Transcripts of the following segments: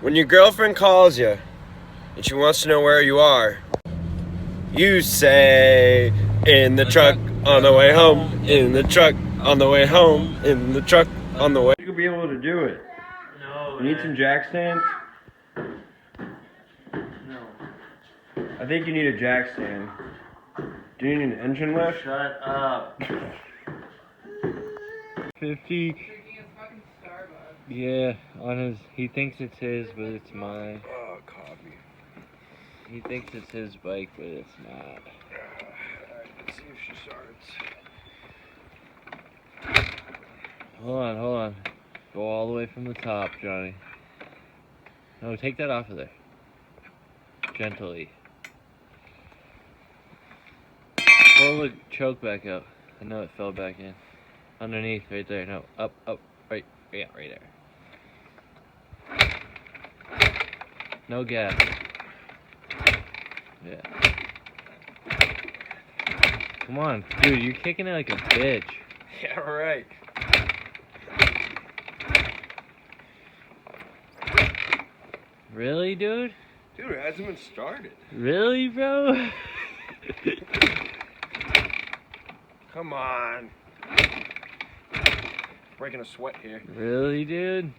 When your girlfriend calls you and she wants to know where you are, you say, in the truck on the way home, in the truck on the way home, in the truck on the way. You could be able to do it. No. You need some jack stands? No. I think you need a jack stand. Do you need an engine lift? Shut up. 50. Yeah, on his. He thinks it's his, but it's mine. Oh, coffee. He thinks it's his bike, but it's not. Alright, let's see if she starts. Hold on. Go all the way from the top, Johnny. No, take that off of there. Gently. Pull the choke back up. I know it fell back in. Underneath, right there. No, up, right. Yeah, right there. No gas. Yeah. Come on, dude, you're kicking it like a bitch. Yeah, right. Really, dude? Dude, it hasn't even started. Really, bro? Come on. Breaking a sweat here. Really, dude?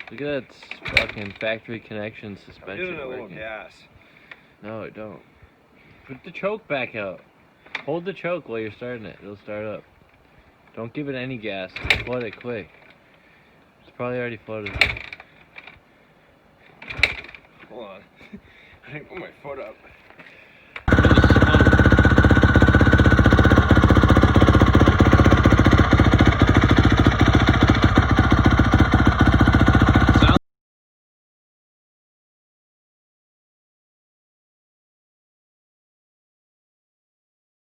Look at that fucking factory connection suspension. I'm giving it a little working. gas. No, don't. Put the choke back out. Hold the choke while you're starting it. It'll start up. Don't give it any gas. Flood it quick. It's probably already flooded. Hold on. I didn't put my foot up.